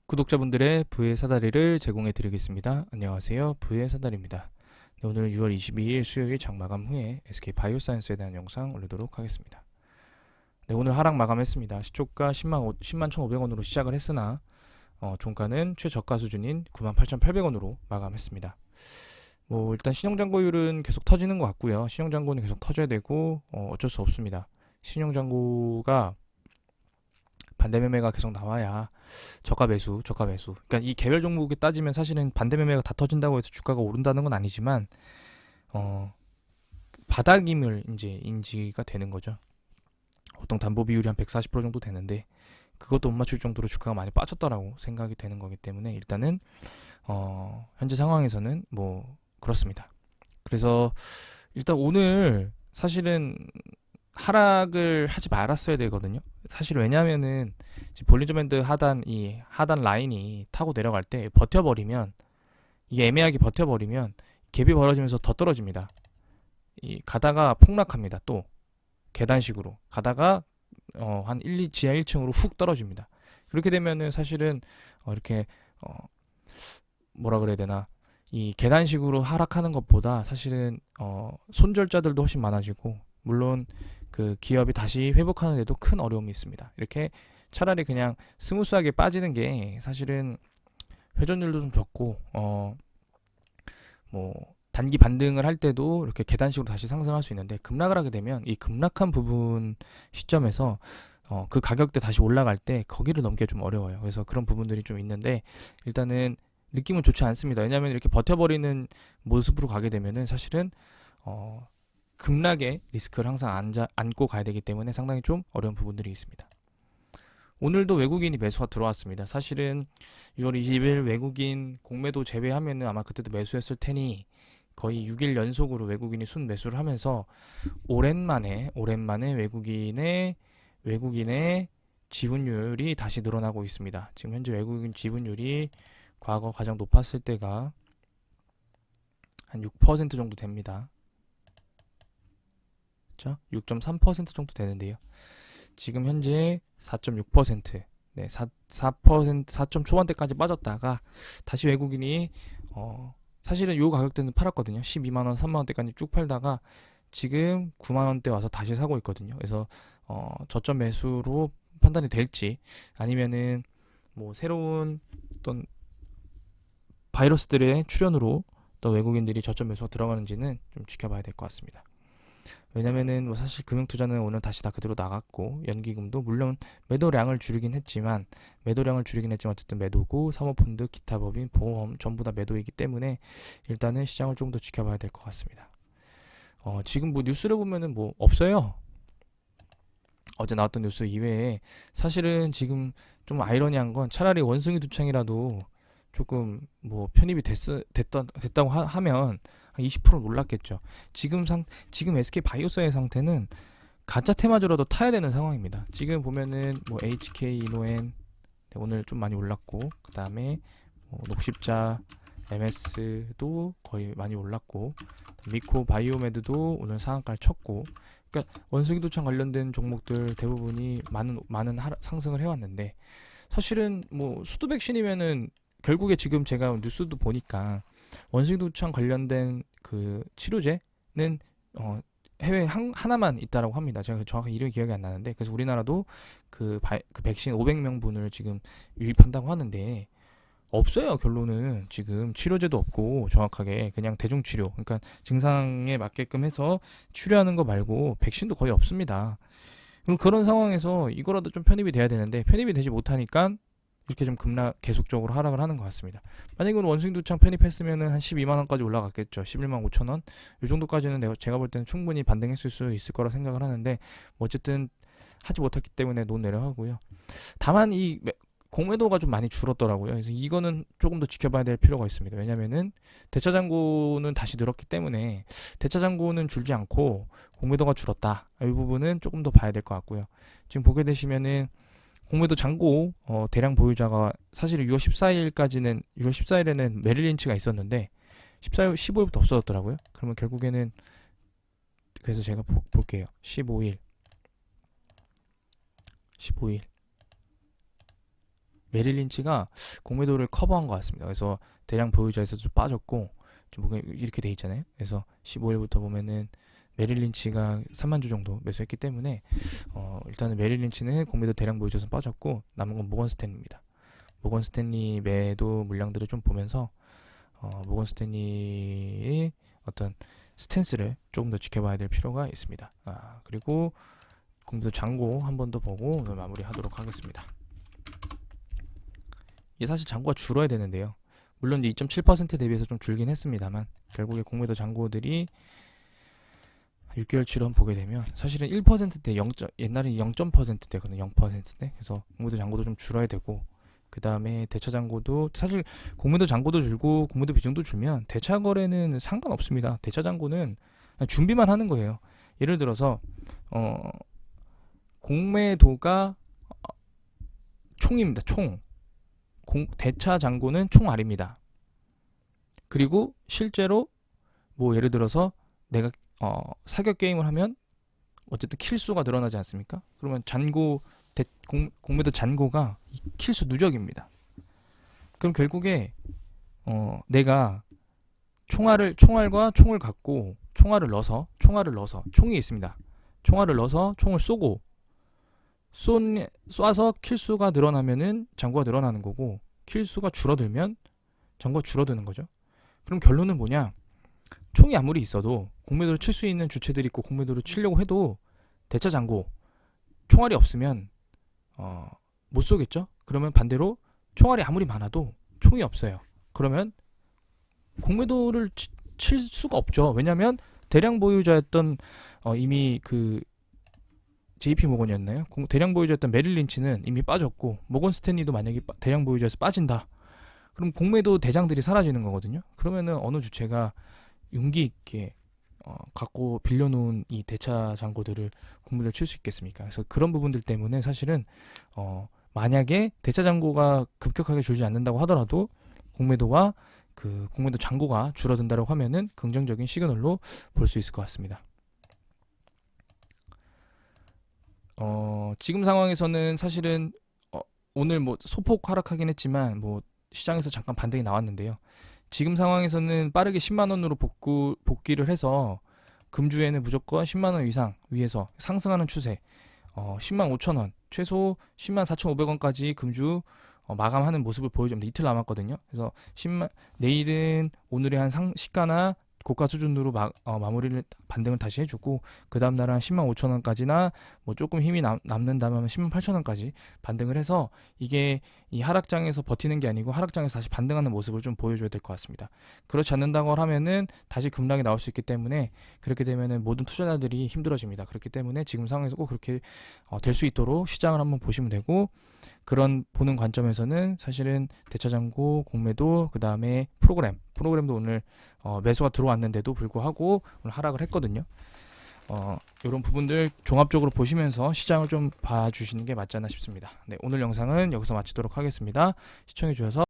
구독자분들의 부의 사다리를 제공해 드리겠습니다. 안녕하세요. 부의 사다리입니다. 네, 오늘은 6월 22일 수요일 장마감 후에 SK 바이오사이언스에 대한 영상 올리도록 하겠습니다. 네, 오늘 하락 마감했습니다. 시초가 10만 1,500원으로 시작을 했으나 종가는 최저가 수준인 98,800원으로 마감했습니다. 일단 신용잔고율은 계속 터지는 것 같고요. 신용잔고는 계속 터져야 되고 어쩔 수 없습니다. 신용잔고가 반대 매매가 계속 나와야 저가 매수. 그러니까 이 개별 종목에 따지면 사실은 반대 매매가 다 터진다고 해서 주가가 오른다는 건 아니지만 바닥임을 이제 인지가 되는 거죠. 보통 담보 비율이 한 140% 정도 되는데 그것도 못 맞출 정도로 주가가 많이 빠졌다라고 생각이 되는 거기 때문에 일단은 현재 상황에서는 그렇습니다. 그래서 일단 오늘 사실은 하락을 하지 말았어야 되거든요. 사실 왜냐면은 볼린저 밴드 하단 라인이 타고 내려갈 때 버텨버리면 이게 애매하게 버텨버리면 갭이 벌어지면서 더 떨어집니다. 가다가 폭락합니다. 또 계단식으로 가다가 한 지하 1층으로 훅 떨어집니다. 그렇게 되면은 사실은 이렇게 뭐라 그래야 되나, 이 계단식으로 하락하는 것보다 사실은 손절자들도 훨씬 많아지고, 물론 그 기업이 다시 회복하는 데도 큰 어려움이 있습니다. 이렇게 차라리 그냥 스무스하게 빠지는 게 사실은 회전율도 좀 적고 단기 반등을 할 때도 이렇게 계단식으로 다시 상승할 수 있는데, 급락을 하게 되면 이 급락한 부분 시점에서 그 가격대 다시 올라갈 때 거기를 넘기가 좀 어려워요. 그래서 그런 부분들이 좀 있는데 일단은 느낌은 좋지 않습니다. 왜냐하면 이렇게 버텨버리는 모습으로 가게 되면은 사실은 급락의 리스크를 항상 안고 가야 되기 때문에 상당히 좀 어려운 부분들이 있습니다. 오늘도 외국인이 매수가 들어왔습니다. 사실은 6월 20일 외국인 공매도 제외하면은 아마 그때도 매수했을 테니 거의 6일 연속으로 외국인이 순매수를 하면서 오랜만에 외국인의 지분율이 다시 늘어나고 있습니다. 지금 현재 외국인 지분율이 과거 가장 높았을 때가 한 6% 정도 됩니다. 그렇죠? 6.3% 정도 되는데요. 지금 현재 4.6%, 네, 4점 초반대까지 빠졌다가 다시 외국인이 사실은 요 가격대는 팔았거든요. 12만원, 3만원대까지 쭉 팔다가 지금 9만원대 와서 다시 사고 있거든요. 그래서 저점 매수로 판단이 될지, 아니면은 새로운 어떤 바이러스들의 출현으로 또 외국인들이 저점 매수가 들어가는지는 좀 지켜봐야 될 것 같습니다. 왜냐면은 사실 금융투자는 오늘 다시 다 그대로 나갔고, 연기금도 물론 매도량을 줄이긴 했지만 어쨌든 매도고, 사모펀드, 기타 법인, 보험 전부 다 매도이기 때문에 일단은 시장을 조금 더 지켜봐야 될 것 같습니다. 지금 뉴스를 보면은 없어요. 어제 나왔던 뉴스 이외에 사실은 지금 좀 아이러니한 건, 차라리 원숭이 두창이라도 조금 편입이 됐다고 하면 한 20% 놀랐겠죠. 지금 SK 바이오사의 상태는 가짜 테마주라도 타야 되는 상황입니다. 지금 보면은 HK 이노엔 오늘 좀 많이 올랐고, 그 다음에 녹십자 MS도 거의 많이 올랐고, 미코 바이오메드도 오늘 상한가를 쳤고, 그러니까 원숭이 두창 관련된 종목들 대부분이 많은 상승을 해왔는데, 사실은 수두 백신이면은 결국에 지금 제가 뉴스도 보니까 원숭이 두창 관련된 그 치료제는 해외에 하나만 있다라고 합니다. 제가 정확히 이름이 기억이 안 나는데, 그래서 우리나라도 그 백신 500명분을 지금 유입한다고 하는데 없어요. 결론은 지금 치료제도 없고, 정확하게 그냥 대중치료, 그러니까 증상에 맞게끔 해서 치료하는 거 말고 백신도 거의 없습니다. 그럼 그런 상황에서 이거라도 좀 편입이 돼야 되는데 편입이 되지 못하니까 이렇게 좀 계속적으로 하락을 하는 것 같습니다. 만약에 원숭이 두창 편입했으면 한 12만원까지 올라갔겠죠. 11만 5천원 이 정도까지는 제가 볼 때는 충분히 반등했을 수 있을 거라 생각을 하는데, 어쨌든 하지 못했기 때문에 논 내려가고요. 다만 이 공매도가 좀 많이 줄었더라고요. 그래서 이거는 조금 더 지켜봐야 될 필요가 있습니다. 왜냐면은 대차 잔고는 다시 늘었기 때문에 대차 잔고는 줄지 않고 공매도가 줄었다, 이 부분은 조금 더 봐야 될 것 같고요. 지금 보게 되시면은 공매도 잔고 대량 보유자가 사실은 6월 14일에는 메릴 린치가 있었는데 15일부터 없어졌더라고요. 그러면 결국에는, 그래서 제가 볼게요. 15일 메릴 린치가 공매도를 커버한 것 같습니다. 그래서 대량 보유자에서도 빠졌고 지금 이렇게 돼 있잖아요. 그래서 15일부터 보면은 메릴 린치가 3만 주 정도 매수했기 때문에 일단은 메릴 린치는 공매도 대량 보유자에서 빠졌고 남은 건 모건 스탠리입니다. 모건 스탠리 매도 물량들을 좀 보면서 모건 스탠리의 어떤 스탠스를 조금 더 지켜봐야 될 필요가 있습니다. 그리고 공매도 잔고 한 번 더 보고 오늘 마무리하도록 하겠습니다. 이게 사실 잔고가 줄어야 되는데요. 물론 이제 2.7% 대비해서 좀 줄긴 했습니다만 결국에 공매도 잔고들이 6개월치로 보게 되면 사실은 1%대 옛날에 0.%대거든요. 0%대. 그래서 공매도 잔고도 좀 줄어야 되고 그 다음에 대차 잔고도 사실 공매도 잔고도 줄고 공매도 비중도 줄면 대차 거래는 상관없습니다. 대차 잔고는 준비만 하는 거예요. 예를 들어서 공매도가 총입니다. 총. 대차 잔고는 총 R입니다. 그리고 실제로 뭐 예를 들어서 내가 사격 게임을 하면 어쨌든 킬수가 늘어나지 않습니까? 그러면 공매도 잔고가 킬수 누적입니다. 그럼 결국에 내가 총알과 총을 갖고 총알을 넣어서 총이 있습니다. 총알을 넣어서 총을 쏘고 쏴서 킬수가 늘어나면은 잔고가 늘어나는 거고 킬수가 줄어들면 잔고가 줄어드는 거죠. 그럼 결론은 뭐냐? 총이 아무리 있어도 공매도를 칠 수 있는 주체들이 있고 공매도를 치려고 해도 대차 잔고 총알이 없으면 못 쏘겠죠? 그러면 반대로 총알이 아무리 많아도 총이 없어요. 그러면 공매도를 칠 수가 없죠. 왜냐하면 대량 보유자였던 이미 그 JP 모건이었나요? 대량 보유자였던 메릴 린치는 이미 빠졌고 모건 스탠리도 만약에 대량 보유자에서 빠진다. 그럼 공매도 대장들이 사라지는 거거든요. 그러면은 어느 주체가 용기 있게 갖고 빌려놓은 이 대차 잔고들을 공매도를 칠 수 있겠습니까? 그래서 그런 부분들 때문에 사실은 만약에 대차 잔고가 급격하게 줄지 않는다고 하더라도 공매도와 그 공매도 잔고가 줄어든다고 하면은 긍정적인 시그널로 볼 수 있을 것 같습니다. 지금 상황에서는 사실은 오늘 뭐 소폭 하락하긴 했지만 뭐 시장에서 잠깐 반등이 나왔는데요. 지금 상황에서는 빠르게 10만 원으로 복귀를 해서 금주에는 무조건 10만 원 이상 위에서 상승하는 추세. 10만 5천 원, 최소 10만 4,500원까지 금주 마감하는 모습을 보여줍니다. 이틀 남았거든요. 그래서 내일은 오늘의 한 시가나 고가 수준으로 마무리를 반등을 다시 해주고 그 다음 날은 10만 5천 원까지나 뭐 조금 힘이 남는다면 10만 8천 원까지 반등을 해서 이게 이 하락장에서 버티는 게 아니고 하락장에서 다시 반등하는 모습을 좀 보여줘야 될 것 같습니다. 그렇지 않는다고 하면은 다시 급락이 나올 수 있기 때문에 그렇게 되면은 모든 투자자들이 힘들어집니다. 그렇기 때문에 지금 상황에서 꼭 그렇게 될 수 있도록 시장을 한번 보시면 되고 그런 보는 관점에서는 사실은 대차잔고, 공매도, 그 다음에 프로그램도 오늘 매수가 들어왔는데도 불구하고 오늘 하락을 했거든요. 이런 부분들 종합적으로 보시면서 시장을 좀 봐주시는 게 맞지 않나 싶습니다. 네, 오늘 영상은 여기서 마치도록 하겠습니다. 시청해 주셔서